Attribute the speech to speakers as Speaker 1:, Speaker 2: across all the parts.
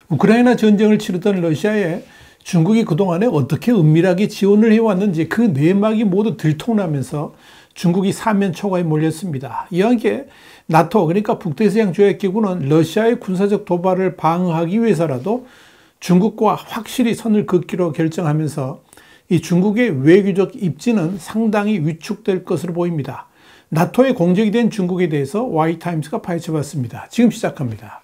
Speaker 1: 우크라이나 전쟁을 치르던 러시아에 중국이 그동안에 어떻게 은밀하게 지원을 해왔는지 그 내막이 모두 들통나면서 중국이 사면 초과에 몰렸습니다. 이와 함께 나토, 그러니까 북대서양 조약기구는 러시아의 군사적 도발을 방어하기 위해서라도 중국과 확실히 선을 긋기로 결정하면서 이 중국의 외교적 입지는 상당히 위축될 것으로 보입니다. 나토에 공적이 된 중국에 대해서 Y타임스가 파헤쳐봤습니다. 지금 시작합니다.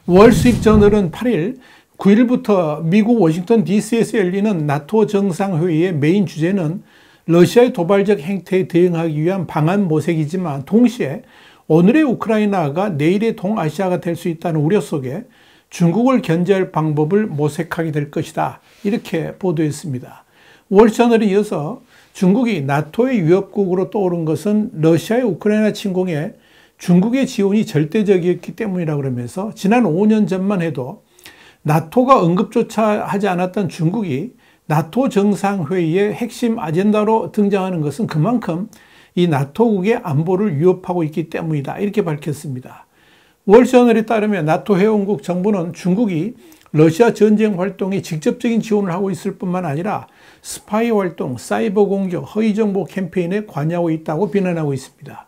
Speaker 1: 월스트리트저널은 8일 9일부터 미국 워싱턴 DC에서 열리는 나토 정상회의의 메인 주제는 러시아의 도발적 행태에 대응하기 위한 방안 모색이지만 동시에 오늘의 우크라이나가 내일의 동아시아가 될 수 있다는 우려 속에 중국을 견제할 방법을 모색하게 될 것이다. 이렇게 보도했습니다. 월스트리트저널에 이어서 중국이 나토의 위협국으로 떠오른 것은 러시아의 우크라이나 침공에 중국의 지원이 절대적이었기 때문이라고 그러면서 지난 5년 전만 해도 나토가 언급조차 하지 않았던 중국이 나토 정상회의의 핵심 아젠다로 등장하는 것은 그만큼 이 나토국의 안보를 위협하고 있기 때문이다. 이렇게 밝혔습니다. 월스트리트저널에 따르면 나토 회원국 정부는 중국이 러시아 전쟁 활동에 직접적인 지원을 하고 있을 뿐만 아니라 스파이 활동, 사이버 공격, 허위 정보 캠페인에 관여하고 있다고 비난하고 있습니다.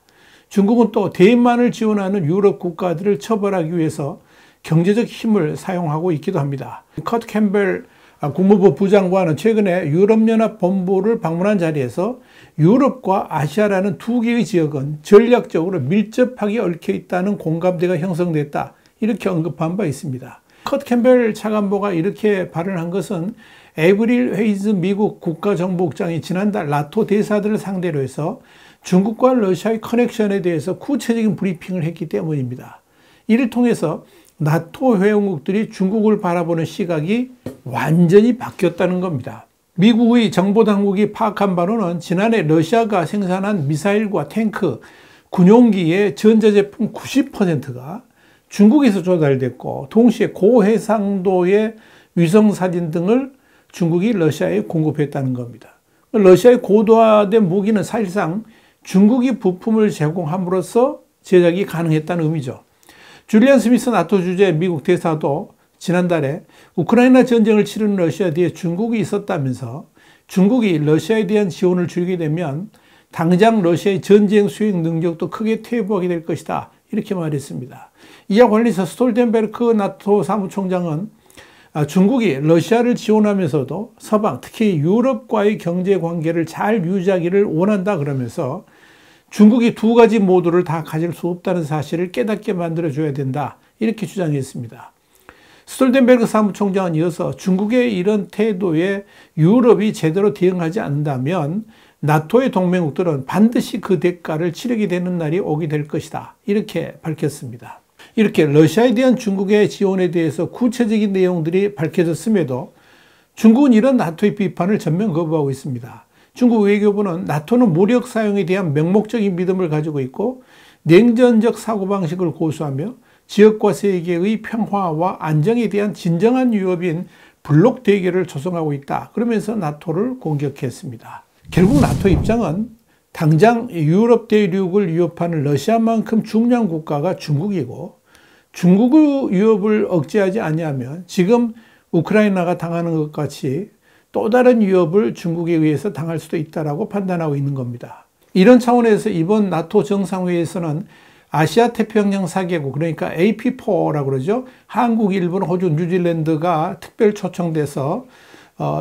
Speaker 1: 중국은 또 대만을 지원하는 유럽 국가들을 처벌하기 위해서 경제적 힘을 사용하고 있기도 합니다. 커트 캠벨 국무부 부장관은 최근에 유럽연합 본부를 방문한 자리에서 유럽과 아시아라는 두 개의 지역은 전략적으로 밀접하게 얽혀 있다는 공감대가 형성됐다. 이렇게 언급한 바 있습니다. 커트 캠벨 차관보가 이렇게 발언한 것은 에이브릴 헤이즈 미국 국가정보국장이 지난달 나토 대사들을 상대로 해서 중국과 러시아의 커넥션에 대해서 구체적인 브리핑을 했기 때문입니다. 이를 통해서 나토 회원국들이 중국을 바라보는 시각이 완전히 바뀌었다는 겁니다. 미국의 정보당국이 파악한 바로는 지난해 러시아가 생산한 미사일과 탱크, 군용기의 전자제품 90%가 중국에서 조달됐고 동시에 고해상도의 위성사진 등을 중국이 러시아에 공급했다는 겁니다. 러시아의 고도화된 무기는 사실상 중국이 부품을 제공함으로써 제작이 가능했다는 의미죠. 줄리안 스미스 나토 주재 미국 대사도 지난달에 우크라이나 전쟁을 치르는 러시아 뒤에 중국이 있었다면서 중국이 러시아에 대한 지원을 줄이게 되면 당장 러시아의 전쟁 수행 능력도 크게 퇴보하게 될 것이다. 이렇게 말했습니다. 이와 관련해서 스톨텐베르크 나토 사무총장은 중국이 러시아를 지원하면서도 서방, 특히 유럽과의 경제 관계를 잘 유지하기를 원한다 그러면서 중국이 두 가지 모두를 다 가질 수 없다는 사실을 깨닫게 만들어줘야 된다. 이렇게 주장했습니다. 스톨텐베르크 사무총장은 이어서 중국의 이런 태도에 유럽이 제대로 대응하지 않는다면 나토의 동맹국들은 반드시 그 대가를 치르게 되는 날이 오게 될 것이다. 이렇게 밝혔습니다. 이렇게 러시아에 대한 중국의 지원에 대해서 구체적인 내용들이 밝혀졌음에도 중국은 이런 나토의 비판을 전면 거부하고 있습니다. 중국 외교부는 나토는 무력 사용에 대한 맹목적인 믿음을 가지고 있고 냉전적 사고방식을 고수하며 지역과 세계의 평화와 안정에 대한 진정한 위협인 블록 대결을 조성하고 있다. 그러면서 나토를 공격했습니다. 결국 나토 입장은 당장 유럽 대륙을 위협하는 러시아만큼 중요한 국가가 중국이고 중국의 위협을 억제하지 아니하면 지금 우크라이나가 당하는 것 같이 또 다른 위협을 중국에 의해서 당할 수도 있다고 판단하고 있는 겁니다. 이런 차원에서 이번 나토 정상회의에서는 아시아 태평양 4개국, 그러니까 AP4라고 그러죠. 한국, 일본, 호주, 뉴질랜드가 특별 초청돼서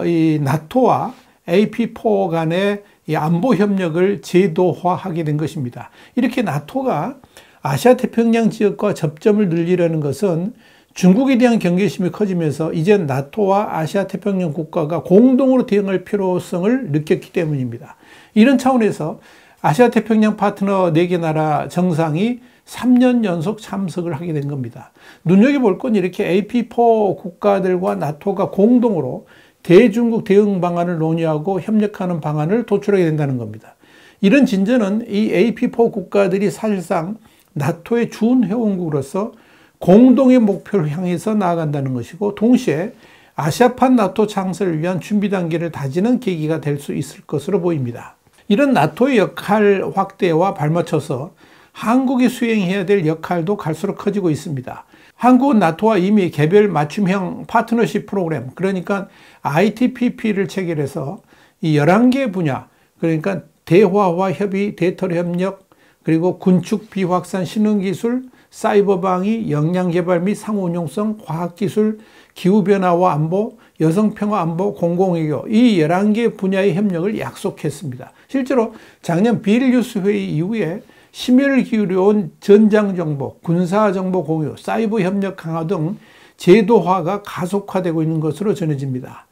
Speaker 1: 이 나토와 AP4 간의 이 안보 협력을 제도화하게 된 것입니다. 이렇게 나토가 아시아 태평양 지역과 접점을 늘리려는 것은 중국에 대한 경계심이 커지면서 이제 나토와 아시아 태평양 국가가 공동으로 대응할 필요성을 느꼈기 때문입니다. 이런 차원에서 아시아 태평양 파트너 4개 나라 정상이 3년 연속 참석을 하게 된 겁니다. 눈여겨볼 건 이렇게 AP4 국가들과 나토가 공동으로 대중국 대응 방안을 논의하고 협력하는 방안을 도출하게 된다는 겁니다. 이런 진전은 이 AP4 국가들이 사실상 나토의 준 회원국으로서 공동의 목표를 향해서 나아간다는 것이고 동시에 아시아판 나토 창설을 위한 준비 단계를 다지는 계기가 될 수 있을 것으로 보입니다. 이런 나토의 역할 확대와 발맞춰서 한국이 수행해야 될 역할도 갈수록 커지고 있습니다. 한국은 나토와 이미 개별 맞춤형 파트너십 프로그램, 그러니까 ITPP를 체결해서 이 11개 분야, 그러니까 대화와 협의, 데이터 협력, 그리고 군축 비확산 신흥기술, 사이버 방위, 역량개발 및 상호운용성, 과학기술, 기후변화와 안보, 여성평화 안보, 공공외교 이 11개 분야의 협력을 약속했습니다. 실제로 작년 비일뉴스 회의 이후에 심혈을 기울여온 전장정보, 군사정보 공유, 사이버 협력 강화 등 제도화가 가속화되고 있는 것으로 전해집니다.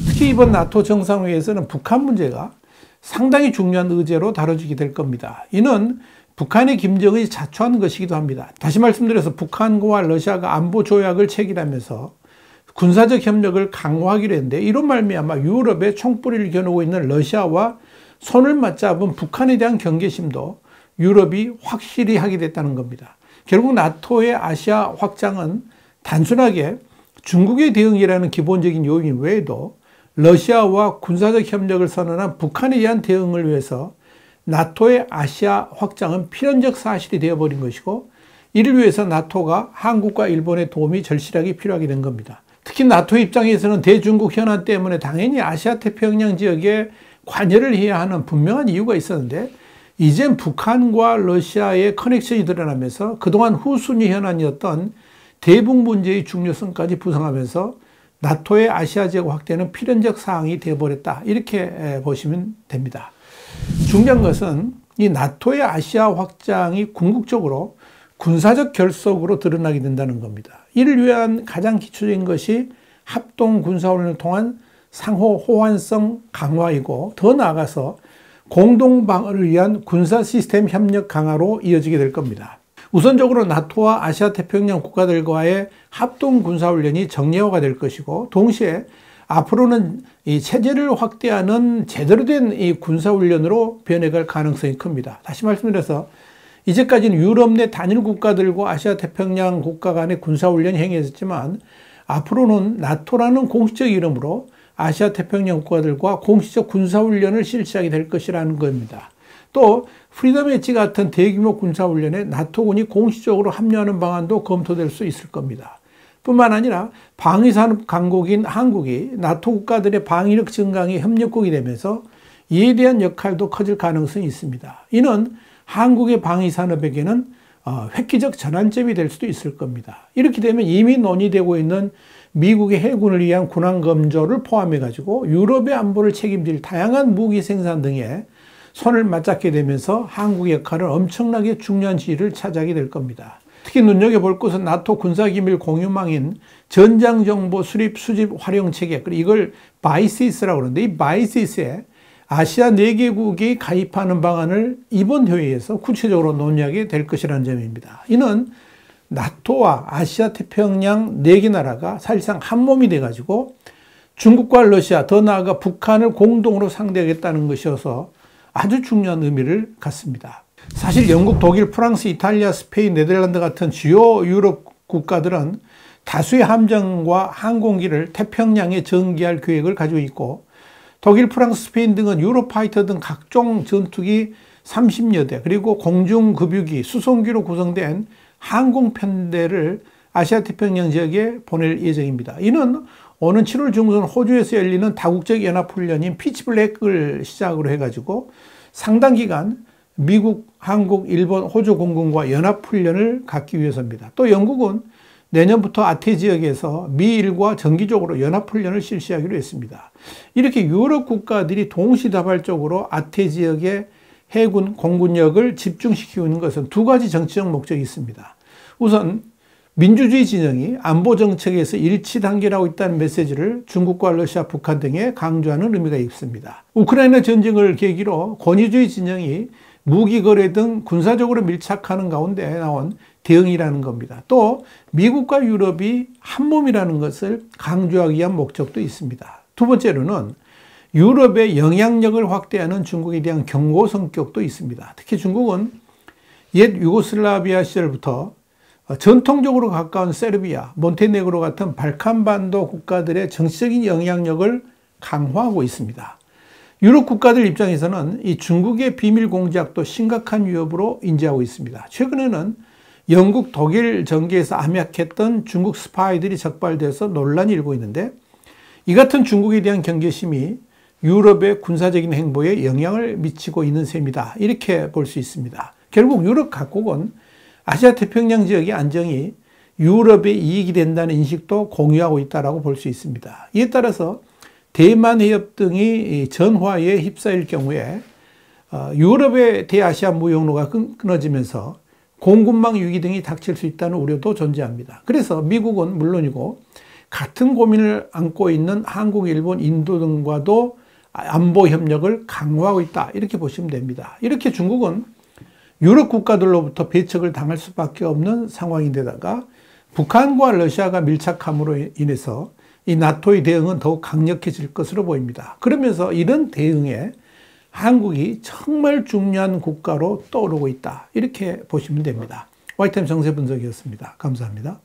Speaker 1: 특히 이번 나토 정상회의에서는 북한 문제가 상당히 중요한 의제로 다뤄지게 될 겁니다. 이는 북한의 김정은이 자초한 것이기도 합니다. 다시 말씀드려서 북한과 러시아가 안보 조약을 체결하면서 군사적 협력을 강화하기로 했는데 이런 말미암아 유럽에 총뿌리를 겨누고 있는 러시아와 손을 맞잡은 북한에 대한 경계심도 유럽이 확실히 하게 됐다는 겁니다. 결국 나토의 아시아 확장은 단순하게 중국의 대응이라는 기본적인 요인 외에도 러시아와 군사적 협력을 선언한 북한에 대한 대응을 위해서 나토의 아시아 확장은 필연적 사실이 되어버린 것이고 이를 위해서 나토가 한국과 일본의 도움이 절실하게 필요하게 된 겁니다. 특히 나토 입장에서는 대중국 현안 때문에 당연히 아시아 태평양 지역에 관여를 해야 하는 분명한 이유가 있었는데 이젠 북한과 러시아의 커넥션이 드러나면서 그동안 후순위 현안이었던 대북 문제의 중요성까지 부상하면서 나토의 아시아 지역 확대는 필연적 사항이 되어버렸다. 이렇게 보시면 됩니다. 중요한 것은 이 나토의 아시아 확장이 궁극적으로 군사적 결속으로 드러나게 된다는 겁니다. 이를 위한 가장 기초적인 것이 합동 군사훈련을 통한 상호 호환성 강화이고 더 나아가서 공동 방어를 위한 군사 시스템 협력 강화로 이어지게 될 겁니다. 우선적으로 나토와 아시아 태평양 국가들과의 합동 군사훈련이 정례화가 될 것이고 동시에 앞으로는 이 체제를 확대하는 제대로 된 이 군사훈련으로 변해갈 가능성이 큽니다. 다시 말씀드려서 이제까지는 유럽 내 단일 국가들과 아시아 태평양 국가 간의 군사훈련이 행해졌지만 앞으로는 나토라는 공식적 이름으로 아시아 태평양 국가들과 공식적 군사훈련을 실시하게 될 것이라는 겁니다. 또 프리덤 엣지 같은 대규모 군사훈련에 나토군이 공식적으로 합류하는 방안도 검토될 수 있을 겁니다. 뿐만 아니라 방위산업 강국인 한국이 나토 국가들의 방위력 증강에 협력국이 되면서 이에 대한 역할도 커질 가능성이 있습니다. 이는 한국의 방위산업에게는 획기적 전환점이 될 수도 있을 겁니다. 이렇게 되면 이미 논의되고 있는 미국의 해군을 위한 군함 검조를 포함해가지고 유럽의 안보를 책임질 다양한 무기 생산 등에 손을 맞잡게 되면서 한국의 역할은 엄청나게 중요한 지위를 차지하게 될 겁니다. 특히 눈여겨볼 것은 나토 군사기밀 공유망인 전장정보 수립, 수집, 활용체계, 이걸 바이시스라고 그러는데 이 바이시스에 아시아 4개국이 가입하는 방안을 이번 회의에서 구체적으로 논의하게 될 것이라는 점입니다. 이는 나토와 아시아 태평양 4개 나라가 사실상 한 몸이 돼가지고 중국과 러시아, 더 나아가 북한을 공동으로 상대하겠다는 것이어서 아주 중요한 의미를 갖습니다. 사실 영국, 독일, 프랑스, 이탈리아, 스페인, 네덜란드 같은 주요 유럽 국가들은 다수의 함정과 항공기를 태평양에 전개할 계획을 가지고 있고 독일, 프랑스, 스페인 등은 유로파이터 등 각종 전투기 30여 대 그리고 공중급유기, 수송기로 구성된 항공편대를 아시아 태평양 지역에 보낼 예정입니다. 이는 오는 7월 중순 호주에서 열리는 다국적 연합훈련인 피치블랙을 시작으로 해가지고 상당 기간 미국, 한국, 일본, 호주 공군과 연합훈련을 갖기 위해서입니다. 또 영국은 내년부터 아태 지역에서 미일과 정기적으로 연합훈련을 실시하기로 했습니다. 이렇게 유럽 국가들이 동시다발적으로 아태 지역의 해군, 공군력을 집중시키고 있는 것은 두 가지 정치적 목적이 있습니다. 우선 민주주의 진영이 안보 정책에서 일치 단계라고 있다는 메시지를 중국과 러시아, 북한 등에 강조하는 의미가 있습니다. 우크라이나 전쟁을 계기로 권위주의 진영이 무기 거래 등 군사적으로 밀착하는 가운데 나온 대응이라는 겁니다. 또 미국과 유럽이 한 몸이라는 것을 강조하기 위한 목적도 있습니다. 두 번째로는 유럽의 영향력을 확대하는 중국에 대한 경고 성격도 있습니다. 특히 중국은 옛 유고슬라비아 시절부터 전통적으로 가까운 세르비아, 몬테네그로 같은 발칸반도 국가들의 정치적인 영향력을 강화하고 있습니다. 유럽 국가들 입장에서는 이 중국의 비밀 공작도 심각한 위협으로 인지하고 있습니다. 최근에는 영국, 독일 전개에서 암약했던 중국 스파이들이 적발돼서 논란이 일고 있는데, 이 같은 중국에 대한 경계심이 유럽의 군사적인 행보에 영향을 미치고 있는 셈이다, 이렇게 볼 수 있습니다. 결국 유럽 각국은 아시아 태평양 지역의 안정이 유럽의 이익이 된다는 인식도 공유하고 있다고 볼 수 있습니다. 이에 따라서 대만 해협 등이 전화에 휩싸일 경우에 유럽의 대아시아 무역로가 끊어지면서 공급망 위기 등이 닥칠 수 있다는 우려도 존재합니다. 그래서 미국은 물론이고 같은 고민을 안고 있는 한국, 일본, 인도 등과도 안보 협력을 강화하고 있다, 이렇게 보시면 됩니다. 이렇게 중국은 유럽 국가들로부터 배척을 당할 수밖에 없는 상황인데다가 북한과 러시아가 밀착함으로 인해서 이 나토의 대응은 더욱 강력해질 것으로 보입니다. 그러면서 이런 대응에 한국이 정말 중요한 국가로 떠오르고 있다, 이렇게 보시면 됩니다. 화이트타임 정세 분석이었습니다. 감사합니다.